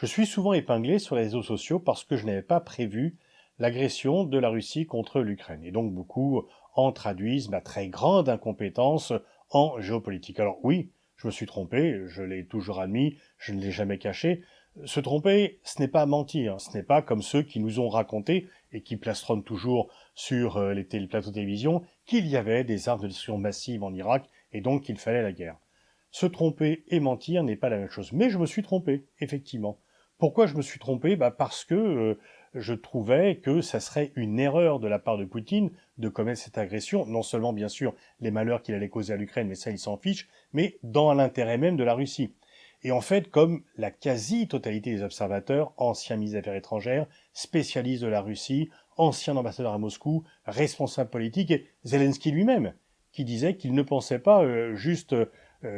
Je suis souvent épinglé sur les réseaux sociaux parce que je n'avais pas prévu l'agression de la Russie contre l'Ukraine. Et donc beaucoup en traduisent ma très grande incompétence en géopolitique. Alors oui, je me suis trompé, je l'ai toujours admis, je ne l'ai jamais caché. Se tromper, ce n'est pas mentir, ce n'est pas comme ceux qui nous ont raconté et qui plastronnent toujours sur les plateaux de télévision qu'il y avait des armes de destruction massive en Irak et donc qu'il fallait la guerre. Se tromper et mentir n'est pas la même chose. Mais je me suis trompé, effectivement. Pourquoi je me suis trompé ? Parce que je trouvais que ça serait une erreur de la part de Poutine de commettre cette agression. Non seulement, bien sûr, les malheurs qu'il allait causer à l'Ukraine, mais ça, il s'en fiche, mais dans l'intérêt même de la Russie. Et en fait, comme la quasi-totalité des observateurs, anciens ministres des Affaires étrangères, spécialistes de la Russie, anciens ambassadeurs à Moscou, responsables politiques, et Zelensky lui-même, qui disait qu'il ne pensait pas juste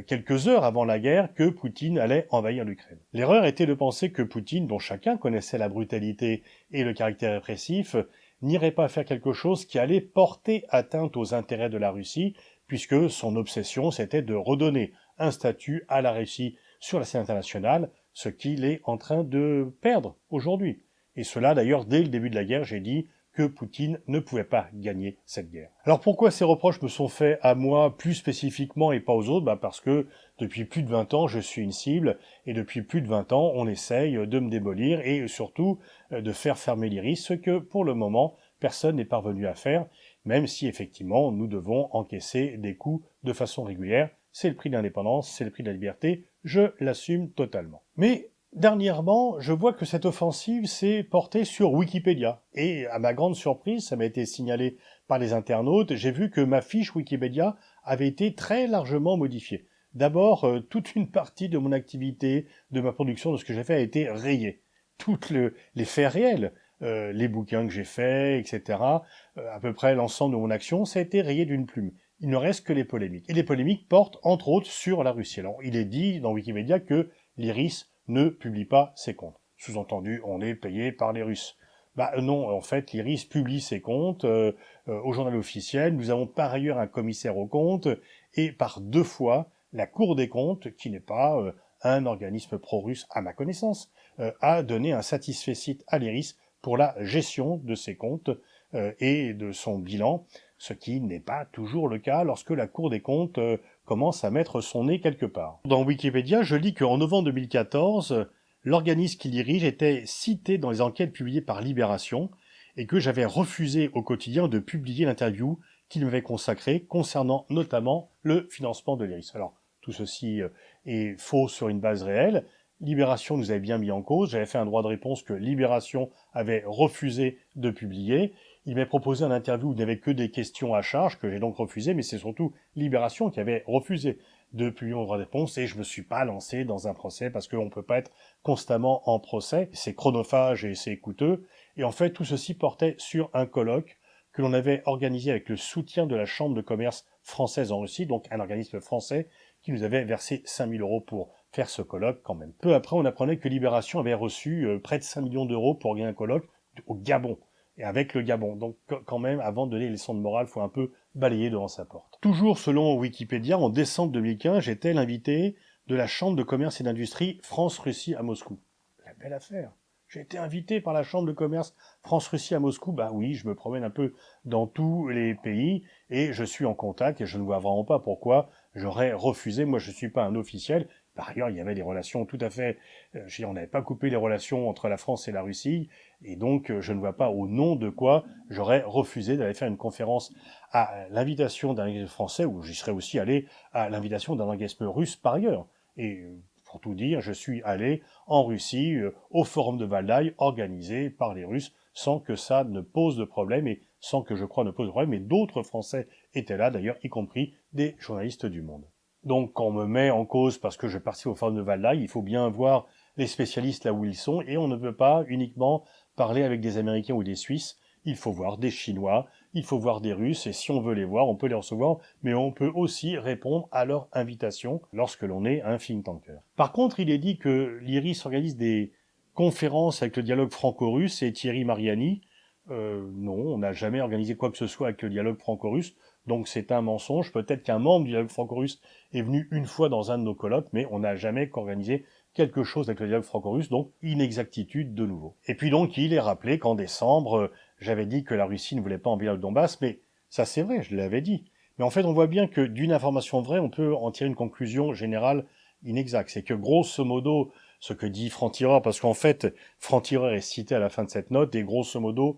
quelques heures avant la guerre que Poutine allait envahir l'Ukraine. L'erreur était de penser que Poutine, dont chacun connaissait la brutalité et le caractère répressif, n'irait pas faire quelque chose qui allait porter atteinte aux intérêts de la Russie, puisque son obsession, c'était de redonner un statut à la Russie sur la scène internationale, ce qu'il est en train de perdre aujourd'hui. Et cela, d'ailleurs, dès le début de la guerre, j'ai dit que Poutine ne pouvait pas gagner cette guerre. Alors pourquoi ces reproches me sont faits à moi plus spécifiquement et pas aux autres ? Parce que depuis plus de 20 ans, je suis une cible, et depuis plus de 20 ans, on essaye de me démolir et surtout de faire fermer l'IRIS, ce que pour le moment, personne n'est parvenu à faire, même si effectivement nous devons encaisser des coups de façon régulière. C'est le prix de l'indépendance, c'est le prix de la liberté, je l'assume totalement. Mais dernièrement, je vois que cette offensive s'est portée sur Wikipédia. Et à ma grande surprise, ça m'a été signalé par les internautes, j'ai vu que ma fiche Wikipédia avait été très largement modifiée. D'abord, toute une partie de mon activité, de ma production, de ce que j'ai fait a été rayée. Toutes les faits réels, les bouquins que j'ai faits, etc., à peu près l'ensemble de mon action, ça a été rayé d'une plume. Il ne reste que les polémiques. Et les polémiques portent, entre autres, sur la Russie. Alors, il est dit dans Wikipédia que l'IRIS ne publie pas ses comptes. Sous-entendu, on est payé par les Russes. Non, en fait, l'IRIS publie ses comptes au journal officiel. Nous avons par ailleurs un commissaire aux comptes et par 2 fois, la Cour des comptes, qui n'est pas un organisme pro-russe à ma connaissance, a donné un satisfecit à l'IRIS pour la gestion de ses comptes et de son bilan, ce qui n'est pas toujours le cas lorsque la Cour des comptes commence à mettre son nez quelque part. Dans Wikipédia, je lis qu'en novembre 2014, l'organisme qui dirige était cité dans les enquêtes publiées par Libération et que j'avais refusé au quotidien de publier l'interview qu'il m'avait consacrée concernant notamment le financement de l'IRIS. Alors, tout ceci est faux sur une base réelle. Libération nous avait bien mis en cause. J'avais fait un droit de réponse que Libération avait refusé de publier. Il m'avait proposé un interview où il n'y avait que des questions à charge, que j'ai donc refusé, mais c'est surtout Libération qui avait refusé de publier mon droit de réponse, et je me suis pas lancé dans un procès, parce qu'on peut pas être constamment en procès, c'est chronophage et c'est coûteux, et en fait tout ceci portait sur un colloque que l'on avait organisé avec le soutien de la Chambre de commerce française en Russie, donc un organisme français qui nous avait versé 5 000 € pour faire ce colloque quand même. Peu après, on apprenait que Libération avait reçu près de 5 millions d'euros pour organiser un colloque au Gabon, et avec le Gabon. Donc quand même, avant de donner les leçons de morale, il faut un peu balayer devant sa porte. Toujours selon Wikipédia, en décembre 2015, j'étais l'invité de la Chambre de commerce et d'industrie France-Russie à Moscou. La belle affaire. J'ai été invité par la Chambre de commerce France-Russie à Moscou. Oui, je me promène un peu dans tous les pays et je suis en contact et je ne vois vraiment pas pourquoi j'aurais refusé. Moi, je ne suis pas un officiel. Par ailleurs, il y avait des relations tout à fait... on n'avait pas coupé les relations entre la France et la Russie, et donc je ne vois pas au nom de quoi j'aurais refusé d'aller faire une conférence à l'invitation d'un organisme français, ou j'y serais aussi allé à l'invitation d'un organisme russe par ailleurs. Et pour tout dire, je suis allé en Russie au forum de Valdai organisé par les Russes sans que ça ne pose de problème et sans que je crois ne pose de problème. Et d'autres Français étaient là d'ailleurs, y compris des journalistes du Monde. Donc quand on me met en cause parce que je participe au forum de Valdai, il faut bien voir les spécialistes là où ils sont et on ne peut pas uniquement parler avec des Américains ou des Suisses. Il faut voir des Chinois, il faut voir des Russes, et si on veut les voir, on peut les recevoir, mais on peut aussi répondre à leur invitation lorsque l'on est un think tanker. Par contre, il est dit que l'IRIS organise des conférences avec le dialogue franco-russe et Thierry Mariani. Non, on n'a jamais organisé quoi que ce soit avec le dialogue franco-russe, donc c'est un mensonge. Peut-être qu'un membre du dialogue franco-russe est venu une fois dans un de nos colloques, mais on n'a jamais organisé quelque chose avec le dialogue franco-russe, donc inexactitude de nouveau. Et puis donc il est rappelé qu'en décembre, j'avais dit que la Russie ne voulait pas envahir le Donbass, mais ça c'est vrai, je l'avais dit. Mais en fait, on voit bien que d'une information vraie, on peut en tirer une conclusion générale inexacte. C'est que grosso modo, ce que dit Franc-Tireur, parce qu'en fait, Franc-Tireur est cité à la fin de cette note, et grosso modo,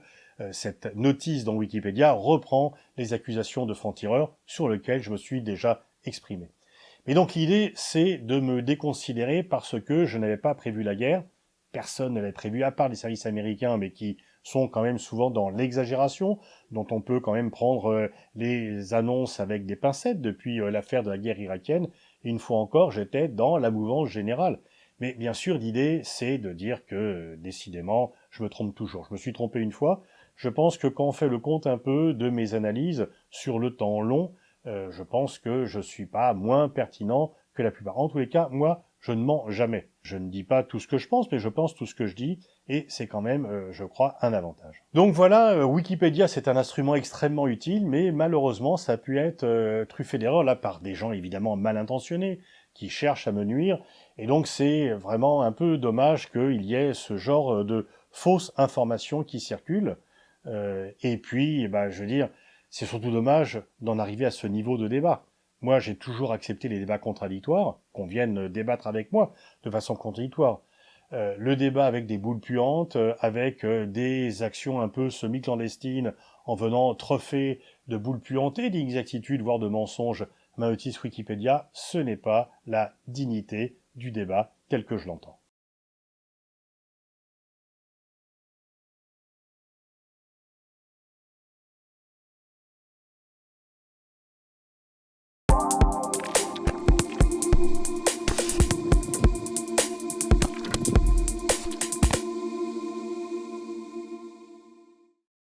cette notice dans Wikipédia reprend les accusations de Franc-Tireur sur lesquelles je me suis déjà exprimé. Mais donc l'idée, c'est de me déconsidérer parce que je n'avais pas prévu la guerre. Personne ne l'avait prévu, à part les services américains, mais qui sont quand même souvent dans l'exagération, dont on peut quand même prendre les annonces avec des pincettes depuis l'affaire de la guerre irakienne. Et une fois encore, j'étais dans la mouvance générale. Mais bien sûr, l'idée, c'est de dire que, décidément, je me trompe toujours. Je me suis trompé une fois. Je pense que quand on fait le compte un peu de mes analyses sur le temps long, je pense que je suis pas moins pertinent que la plupart. En tous les cas, moi, je ne mens jamais. Je ne dis pas tout ce que je pense, mais je pense tout ce que je dis, et c'est quand même, je crois, un avantage. Donc voilà, Wikipédia, c'est un instrument extrêmement utile, mais malheureusement, ça a pu être truffé d'erreurs, là, par des gens évidemment mal intentionnés, qui cherchent à me nuire, et donc c'est vraiment un peu dommage qu'il y ait ce genre de fausses informations qui circulent, et puis, bah, je veux dire, c'est surtout dommage d'en arriver à ce niveau de débat. Moi, j'ai toujours accepté les débats contradictoires, qu'on vienne débattre avec moi de façon contradictoire. Le débat avec des boules puantes, avec des actions un peu semi-clandestines, en venant truffer de boules puantes et d'inexactitudes, voire de mensonges, ma notice Wikipédia, ce n'est pas la dignité du débat tel que je l'entends.